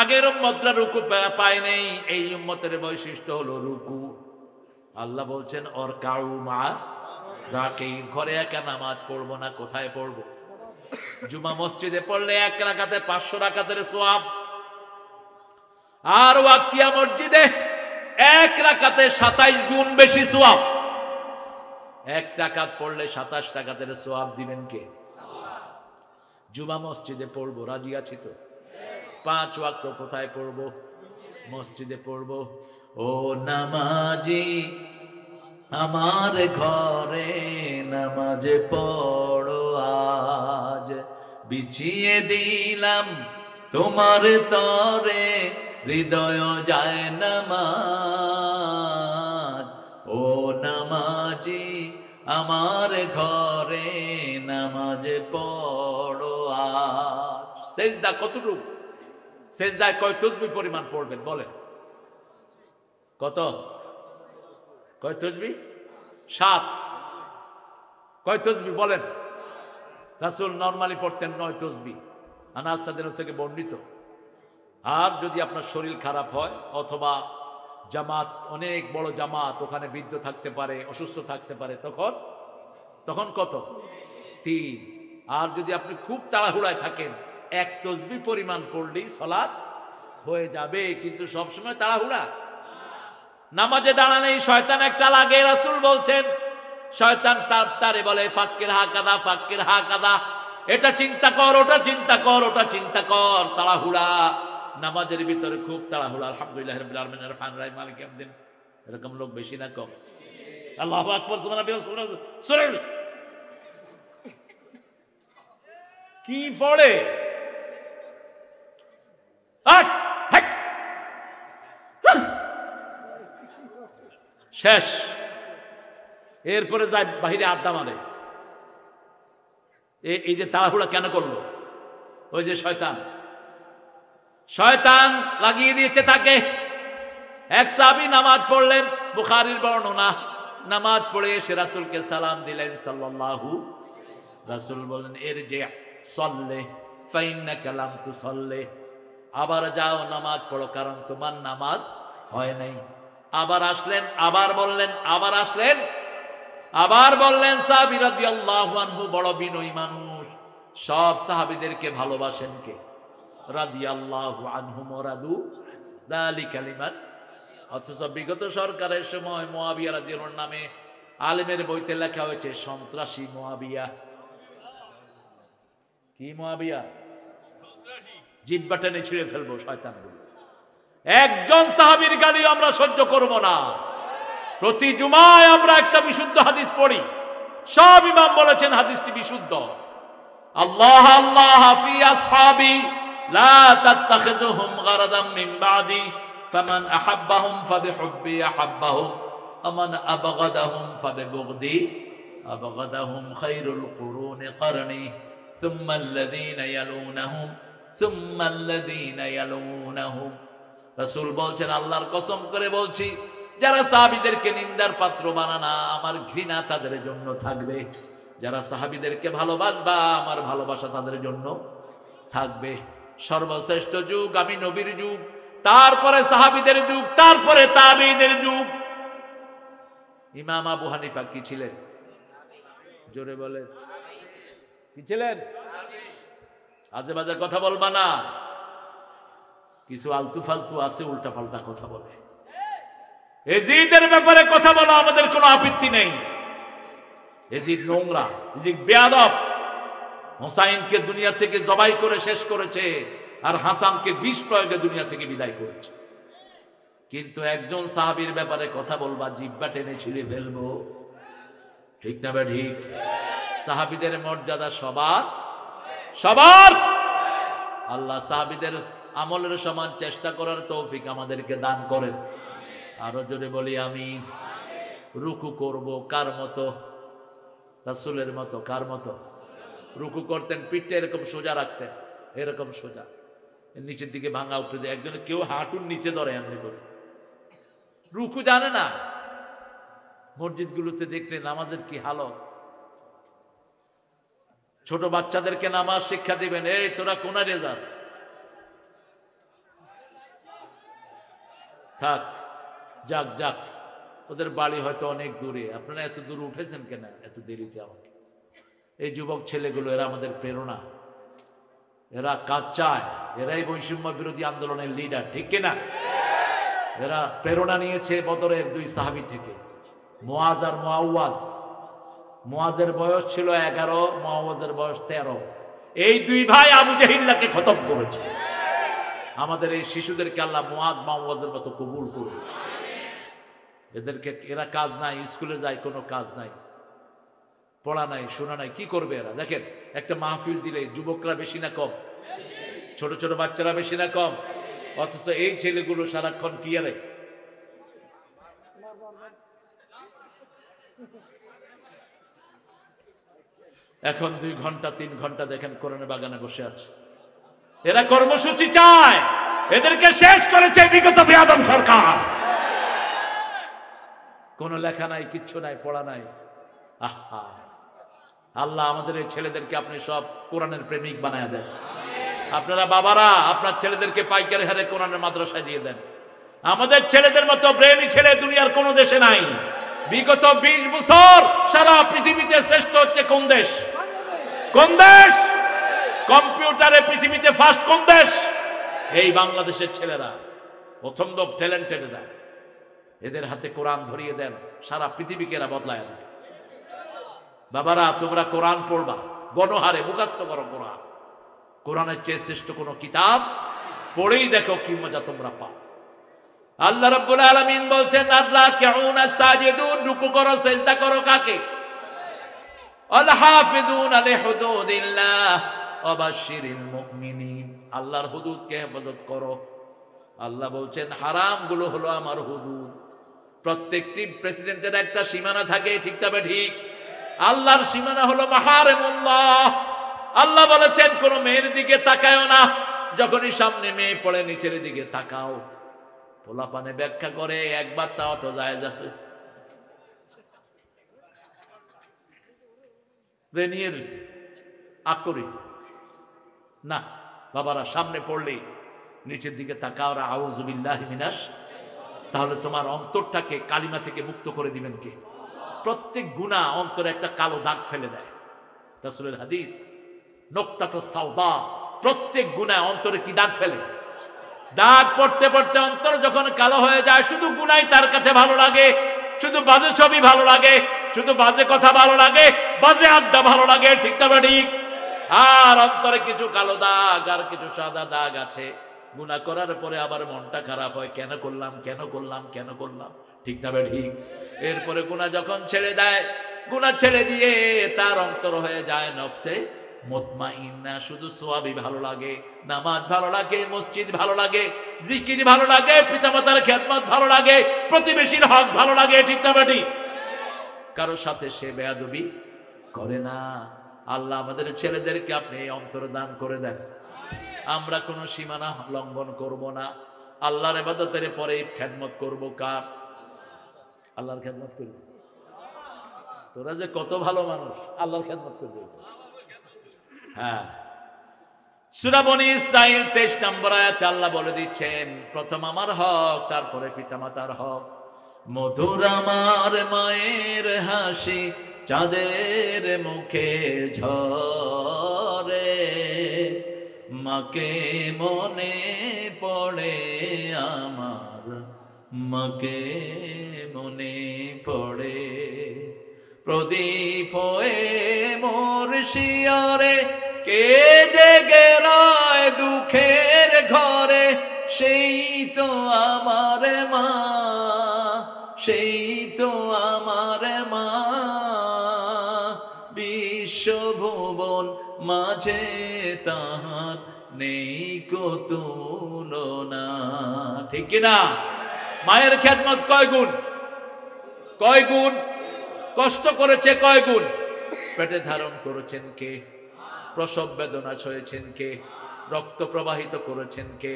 আগের উম্মতরা রুকু পায় নাই, এই উম্মতের বৈশিষ্ট্য হলো রুকু। আল্লাহ বলছেন ওর কাউ মা রাকে। ঘরে একা নামাজ পড়বো না, কোথায় পড়বো? জুমা মসজিদে পড়লে 1 রাকাতে 500 রাকাতের সওয়াব, আর ওয়াক্তিয়া মসজিদে 1 রাকাতে 27 গুণ বেশি সওয়াব। 1 রাকাত পড়লে 27 রাকাতের সওয়াব দিবেন কে? জুমা মসজিদে পড়বো, রাজি আছি তো? 5 ওয়াক্ত কোথায় পড়বো? মসজিদে পড়বো। ও নামাজি আমার ঘরে নামাজ পড়ো আজ, বিছিয়ে দিলাম তোমার তরে হৃদয় যায় নামাজ। ও নামাজি আমার ঘরে নামাজ পড়ো আজ। সেজদা কতটুকু? সেজদায় কয় তাসবিহ পরিমাণ পড়বেন বলেন? কত? কয় তাসবিহ? 7। কয় তাসবিহ বলেন? রাসূল নরমালি পড়তেন 9 তাসবিহ, আনাস রাদিয়াল্লাহু থেকে বর্ণিত। আর যদি আপনার শরীর খারাপ হয় অথবা জামাত, অনেক বড় জামাত, ওখানে বৃদ্ধ থাকতে পারে, অসুস্থ থাকতে পারে, তখন কত? 3। আর যদি আপনি খুব তাড়াহুড়ায় থাকেন 1 তাসবিহ পরিমাণ পড়লেই সালাত হয়ে যাবে। কিন্তু সবসময় তাড়াহুড়া। নামাজে দাঁড়ালেই শয়তান একটা লাগে। রাসূল বলছেন শয়তান তারে বলে ফাক্কির হাকাদা, ফাক্কির হাকাদা, এটা চিন্তা কর, ওটা চিন্তা কর, ওটা চিন্তা কর। তাড়াহুড়া, নামাজের ভিতরে খুব তাড়াহুড়া। আলহামদুলিল্লাহ রাব্বিল আলামিন রহমানির রহিম মালিক ইয়াউমিদ্দিন, এরকম লোক বেশি না কম? আল্লাহু আকবার, সুবহানাল্লাহ। কি পড়ে? শেষ। এরপরে যায় বাহিরে আড্ডা মারে। এই যে তাড়াহুড়া কেন করলো? ওই যে শয়তান লাগিয়ে দিয়েছে তাকে। এক সাহাবী নামাজ পড়লেন, বুখারীর বর্ণনা, নামাজ পড়ে এসে রাসূলকে সালাম দিলেন সাল্লাল্লাহু। রাসূল বলেন ইরজি সাল্লি ফাইন্নাকা লাম তুসাল্লি, আবার যাও নামাজ পড়ো, কারণ তোমার নামাজ হয় নাই। আবার আসলেন, আবার বললেন। সাহাবী রাদিয়াল্লাহু আনহু বড় বিনয়ী মানুষ, সব সাহাবীদেরকে ভালোবাসেন কে? রাদিয়াল্লাহু আনহুম ওয়া রাদু যালিকা লিমান। অথচ বিগত সরকারের সময় মুয়াবিয়া রাদিয়াল্লাহু আনহু নামে আলেমের বইতে লেখা হয়েছে সন্ত্রাসী মুয়াবিয়া। কি মুয়াবিয়া? জিহ্বা টেনে ছিঁড়ে ফেলবো শয়তানগুলো। একজন সাহাবীর গালি আমরা সহ্য করব না। প্রতি জুমায় আমরা একটা বিশুদ্ধ হাদিস পড়ি, সব ইমাম বলেছেন হাদিসটি বিশুদ্ধ। আল্লাহ আল্লাহ ফি আসহাবি লা তাত্তাখিযুহুম গারাদাম মিন বাদি ফামান আহাব্বাহুম ফাবিহুব্বি আহাব্বাহুম ওমান আবগাদাহুম ফাবিবুগদি আবগাদাহুম খায়রুল কুরুনি করনি সুম্মা আল্লাযীনা ইয়ালুনাহুম সুম্মা আল্লাযীনা ইয়ালুনাহুম। রাসূল বলছেন আল্লাহর কসম করে বলছি, যারা সাহাবীদেরকে নিন্দার পাত্র বানানা, আমার ঘৃণা তাদের জন্য থাকবে। যারা সাহাবীদেরকে ভালোবাসবা, আমার ভালোবাসা তাদের জন্য থাকবে। সর্বশ্রেষ্ঠ যুগ আমি নবীর যুগ, তারপরে সাহাবীদের যুগ, তারপরে তাবেঈদের যুগ। ইমাম আবু হানিফা কি ছিলেন? জোরে বলেন, কি ছিলেন? আজে বাজে কথা বলবা না। কিছু আলতু ফালতু আছে, উল্টা পাল্টা কথা বলে। এজিদের ব্যাপারে কথা বলা আমাদের কোনো আপত্তি নেই। এজিদ নোংরা, এজিদ বেয়াদব। হোসাইনকে দুনিয়া থেকে জবাই করে শেষ করেছে, আর হাসানকে বিষ প্রয়োগে দুনিয়া থেকে বিদায় করেছে। কিন্তু একজন সাহাবীর ব্যাপারে কথা বলবা, জিহ্বা টেনে ছিঁড়ে ফেলবো। ঠিক না বে ঠিক? সাহাবীদের মর্যাদা সবার। আল্লাহ সাহাবীদের আমলের সমান চেষ্টা করার তৌফিক আমাদেরকে দান করেন। আরো জোরে বলি আমিন। রুকু করব কার মতো? রাসূলের মতো। কার মতো? রুকু করতেন পিঠটা এরকম সোজা রাখতেন, এরকম সোজা, নিচের দিকে ভাঙা উপরে দিয়ে। একজনে কেউ হাঁটুর নিচে ধরে এমনি করে। রুকু জানে না। মসজিদগুলোতে দেখলে নামাজের কি হালত। ছোট বাচ্চাদেরকে নামাজ শিক্ষা দিবেন, এই তোরা কোনারে যাস, থাক, যাক। ওদের বাড়ি হয়তো অনেক দূরে, আপনারা এত দূরে উঠেছেন কেন এত দেরিতে? আমাকে এই যুবক ছেলেগুলো, এরা আমাদের প্রেরণা, এরা কাজ চায়, এরাই বৈষম্য বিরোধী আন্দোলনের লিডার, ঠিক কিনা? এরা প্রেরণা নিয়েছে বদরের 2 সাহাবী থেকে, মুআজ আর মুআওয়াজ। মুআজের বয়স ছিল 11, মুআওয়াজের বয়স 13। এই 2 ভাই আবু জাহিল্লাকে খতম করেছে। আমাদের এই শিশুদেরকে আল্লাহ মুআজ মুআওয়াজের মতো কবুল করুন। এদেরকে, এরা কাজ নাই, স্কুলে যায়, কোনো কাজ নাই, পড়া নাই, শোনা নাই, কি করবে এরা? দেখেন একটা মাহফিল দিলে যুবকরা বেশি না কম? ছোট ছোট বাচ্চারা বেশি না কম? অথচ এই ছেলেগুলো সারাক্ষণ কি আরে এখন 2 ঘন্টা 3 ঘন্টা দেখেন কোরআনের বাগানে বসে আছে। এরা কর্মসূচি চায়, এদেরকে শেষ করেছে বিগত বেয়াদব সরকার। কোনো লেখা নাই, কিচ্ছু নাই, পড়া নাই। আহা, আল্লাহ আমাদের এই ছেলেদেরকে আপনি সব কোরআনের প্রেমিক বানায় দেন। আপনারা বাবারা আপনার ছেলেদেরকে পাইকারি হারে কোরআনের মাদ্রাসায় দিয়ে দেন। আমাদের ছেলেদের মতো ব্রেনি ছেলে দুনিয়ার কোন দেশে নাই। বিগত 20 বছর সারা পৃথিবীতে শ্রেষ্ঠ হচ্ছে কোন দেশ? কোন দেশ? কম্পিউটারে পৃথিবীতে ফার্স্ট কোন দেশ? এই বাংলাদেশের ছেলেরা, প্রথম ট্যালেন্টেড এরা। এদের হাতে কোরআন ধরিয়ে দেন, সারা পৃথিবীকে এরা বদলায় দেবে। বাবারা তোমরা কোরআন পড়বা, গণহারে মুখস্থ করো কোরআন। কোরআনের চেয়ে শ্রেষ্ঠ কোন কিতাব পড়েই দেখো কি মজা তোমরা পাও। আল্লাহ রাব্বুল আলামিন বলছেন আর-রাকিউনা সাজিদুন, রুকু করো সিজদা করো কাকে? আল হাফিজুনা লিহুদুদিল্লাহ ওয়া বাশশিরিল মুমিনিন, আল্লাহর হুদুদকে হেফাজত করো। আল্লাহ বলছেন হারাম গুলো হলো আমার হুদুদ। প্রত্যেকটি প্রেসিডেন্টের একটা সীমানা থাকে, ঠিক তবে ঠিক। আল্লাহর সীমানা হলো মাহারিমুল্লাহ। আল্লাহ বলেছেন কোন মেয়ের দিকে তাকায়ও না, যখনই সামনে মেয়ে পড়ে নিচের দিকে তাকাও। পোলাপানে ব্যাখ্যা করে একবার চাওয়া তো জায়েজ আছে, নিয়ে রয়েছে আকরি না। বাবারা সামনে পড়লে নিচের দিকে তাকাও, আউযু বিল্লাহি মিনাশ। তাহলে তোমার অন্তরটাকে কালিমা থেকে মুক্ত করে দিবেন কে? প্রত্যেক গুনাহ অন্তরে একটা কালো দাগ ফেলে দেয়। রাসূলের হাদিস নুকতাতুস সাওদা, প্রত্যেক গুনাহ অন্তরে কি দাগ ফেলে? দাগ পড়তে পড়তে অন্তর যখন কালো হয়ে যায়, শুধু গুনাই তার কাছে ভালো লাগে, শুধু বাজে ছবি ভালো লাগে, শুধু বাজে কথা ভালো লাগে, বাজে আড্ডা ভালো লাগে, ঠিক না ঠিক? আর অন্তরে কিছু কালো দাগ আর কিছু সাদা দাগ আছে। গুনাহ করার পরে আবার মনটা খারাপ হয়, কেন করলাম কেন করলাম কেন করলাম, ঠিক না ঠিক? এরপরে গুনাহ যখন ছেড়ে দেয়, গুনাহ ছেড়ে দিয়ে তার অন্তর হয়ে যায় নফসে মুতমাইন্না, শুধু সওয়াবই ভালো লাগে, নামাজ ভালো লাগে, মসজিদ ভালো লাগে, জিকির ভালো লাগে, পিতামাতার খেদমত ভালো লাগে, প্রতিবেশীর হক ভালো লাগে, ঠিক না ঠিক? কারোর সাথে সে বেয়াদবি করে না। আল্লাহ আমাদের ছেলেদেরকে আপনি এই অন্তর দান করে দেন। আমরা কোনো সীমানা লঙ্ঘন করব না। আল্লাহর ইবাদতের পরে খেদমত করব কার? আল্লাহর খেদমত করব। তোরা যে কত ভালো মানুষ, আল্লাহর খেদমত করবে। হ্যাঁ, সূরা বনী ইসরাঈল 23 নম্বর আয়াতে আল্লাহ বলে দিচ্ছেন, প্রথম আমার হক, তারপরে পিতামাতার হক। মধুর আমার মায়ের হাসি চাঁদের মুখে ঝরে, মাকে মনে পড়ে আমার, মাকে মনে পড়ে। প্রদীপ হয়ে মোর শিয়রে কে জেগে রয় দুঃখের ঘরে, সেই তো আমার মা, সেই তো আমার মা। বিশ্বভুবন মাঝে তাহার নেই কো তুলনা, ঠিক কিনা? মায়ের খেদমত কয় গুণ? কয় গুণ? কষ্ট করেছে কয় গুণ? পেটে ধারণ করেছেন কে? প্রসব বেদনা সয়েছেন কে? রক্ত প্রবাহিত করেছেন কে?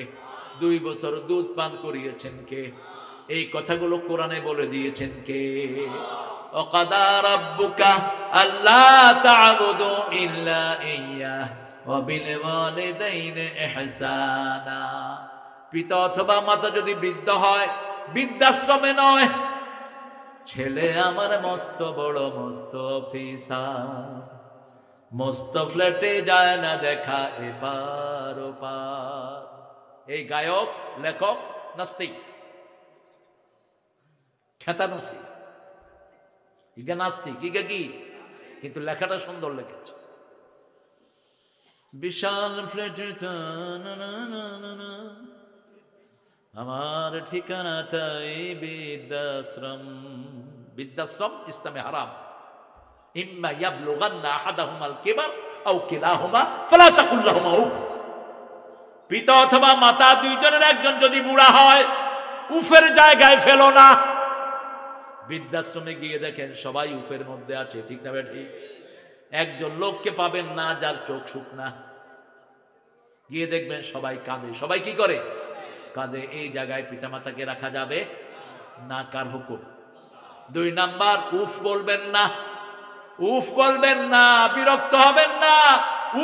2 বছর দুধ পান করিয়েছেন কে? এই কথাগুলো কোরআনে বলে দিয়েছেন কে? ওয়াকাদা রাব্বুকা আল্লা তা'বুদু ইল্লা ইয়্যাহ ওয়া বিল ওয়ালিদাইনি ইহসানা। পিতা অথবা মাতা যদি বৃদ্ধ হয়, বৃদ্ধাশ্রমে নয়। ছেলে আমার মস্ত বড় মস্ত অফিসার, মস্ত ফ্ল্যাটে যায় না দেখা এপার ওপার। এই গায়ক, লেখক, নাস্তিক, খেতানসি, ইগা নাস্তিক, ইগা কি? কিন্তু লেখাটা সুন্দর লিখেছে। বিশাল ফ্ল্যাটে আমার ঠিকানা তাই বৃদ্ধাশ্রম। বৃদ্ধাশ্রম ইসলামে হারাম। ইম্মা ইয়াবলুগান্না আহাদাহুমাল কিবার আও কিলাহুমা ফালা তাকুল লাহুমা উফ। পিতা অথবা মাতা দুইজনের একজন যদি বুড়া হয়, উফের জায়গায় ফেলো না। বৃদ্ধাশ্রমে গিয়ে দেখেন সবাই উফের মধ্যে আছে, ঠিক না ঠিক? একজন লোককে পাবেন না যার চোখ শুকনা। গিয়ে দেখবেন সবাই কাঁদে। সবাই কি করে? কাঁদে। এই জায়গায় পিতামাতাকে রাখা যাবে না। কার হুকুম? 2 নাম্বার, উফ বলবেন না। উফ বলবেন না, বিরক্ত হবেন না,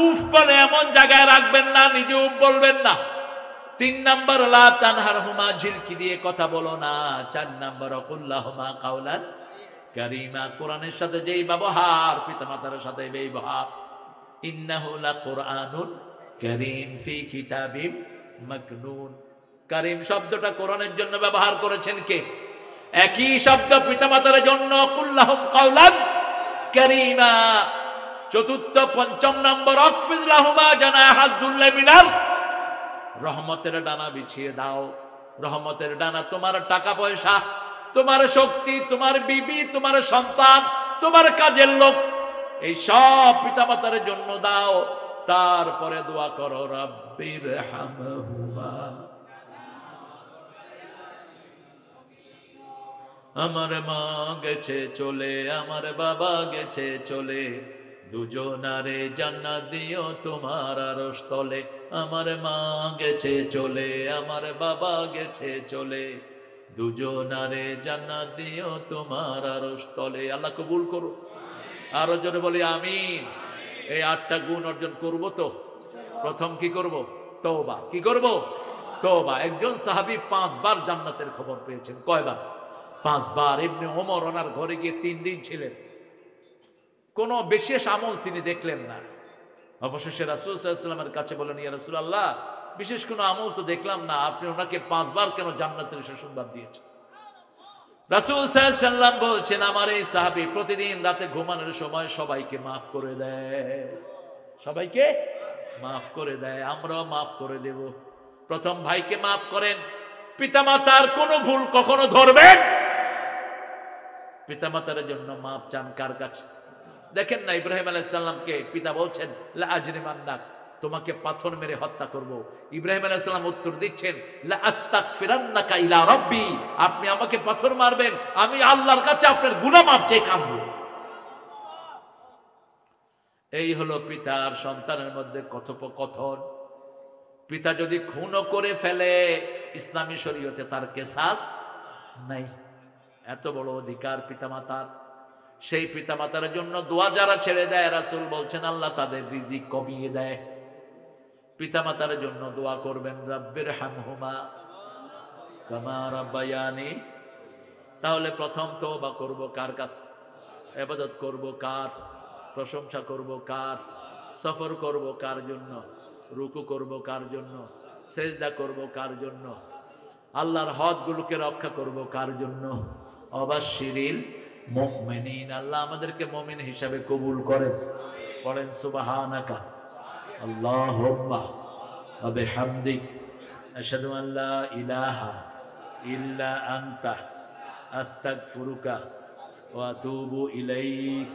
উফ বলে এমন জায়গায় রাখবেন না নিজে উফ বলবেন না। 3 নাম্বার লা তানহারহুমা, ঝিলকি দিয়ে কথা বলো না। 4 নাম্বার কুল্লাহুমা কাওলান কারীমা, কোরআনের সাথে যেই ব্যবহার পিতামাতার সাথে ব্যবহার। ইন্নাহু লাকুরআনুন কারীম ফি কিতাবিম মাকনুন। কারীম শব্দটা কোরআনের জন্য ব্যবহার করেছেন কে? একই শব্দ পিতামাতার জন্য কুল্লাহুম কাওলান কারীমা। 4, 5 নম্বর আকফিজ লাহুমা জানাহাজ যুল্লি মিনাল, রহমতের ডানা বিছিয়ে দাও। রহমতের ডানা তোমার টাকা পয়সা, তোমার শক্তি, তোমার বিবি, তোমার সন্তান, তোমার কাজের লোক, এই সব পিতামাতার জন্য দাও। তারপরে দোয়া করো রাব্বির হামহুমা, আমার মা গেছে চলে, আমার বাবা গেছে চলে, দুজনারে জান্নাত দিও তোমার আরশ তলে। আমার মা গেছে চলে, আমার বাবা গেছে চলে, দুজনারে জান্নাত দিও তোমার আরশ তলে। আল্লাহ কবুল করো। আরো জোরে বলি আমিন। এই 8টা গুণ অর্জন করব তো। প্রথম কি করব? তওবা। কি করব? তওবা। একজন সাহাবী 5 বার জান্নাতের খবর পেয়েছেন। কয়বার? 5 বার। ইবনে ওমর ওনার ঘরে গিয়ে 3 দিন ছিলেন, কোন বিশেষ আমল তিনি দেখলেন না। অবশেষে রাসূল সাল্লাল্লাহু আলাইহি ওয়াসাল্লামের কাছে বলেন, ইয়া রাসূলুল্লাহ, বিশেষ কোনো আমল তো দেখলাম না, আপনি ওনাকে 5 বার কেন জান্নাতের সুসংবাদ দিয়েছেন? রাসূল সাল্লাল্লাহু আলাইহি ওয়াসাল্লাম বলছেন, আমার এই সাহাবী প্রতিদিন রাতে ঘুমানোর সময় সবাইকে মাফ করে দেয়, সবাইকে মাফ করে দেয়, আমরাও মাফ করে দেব। প্রথম ভাইকে মাফ করেন। পিতামাতার কোনো ভুল কখনো ধরবেন, পিতামাতার জন্য মাফ চান কার কাছে? দেখেন না, ইব্রাহিম আলাইহিস সালামকে পিতা বলছেন লা আজরিমান্নাক, তোমাকে পাথর মেরে হত্যা করব। ইব্রাহিম আলাইহিস সালাম উত্তর দিচ্ছেন লা আস্তাগফিরান্নাকা ইলা রাব্বি, আপনি আমাকে পাথর মারবেন, আমি আল্লাহর কাছে আপনার গুনাহ মাফ চেয়ে কাঁদব। এই হলো পিতার সন্তানের মধ্যে কথোপকথন। পিতা যদি খুনও করে ফেলে, ইসলামী শরীয়তে তার কিসাস নাই। এত বড় অধিকার পিতামাতার। সেই পিতামাতার জন্য দোয়া যারা ছেড়ে দেয়, রাসূল বলছেন আল্লাহ তাদের রিজিক কমিয়ে দেয়। পিতামাতার জন্য দোয়া করবেন, রাব্বির হামহুমা কামা রাব্বায়ানি। তাহলে প্রথম তওবা করব কার কাছে? ইবাদত করব কার? প্রশংসা করব কার? সফর করব কার জন্য? রুকু করব কার জন্য? সেজদা করব কার জন্য? আল্লাহর হদগুলোকে রক্ষা করব কার জন্য? অবাশশিরিল মুমিনিন। আল্লাহ আমাদেরকে মুমিন হিসাবে কবুল করেন। পড়েন সুবহানাকা আল্লাহুম্মা ওয়া বিহামদিক আশহাদু আন লা ইলাহা ইল্লা আনতা আস্তাগফিরুকা ওয়া আতুবু ইলাইক।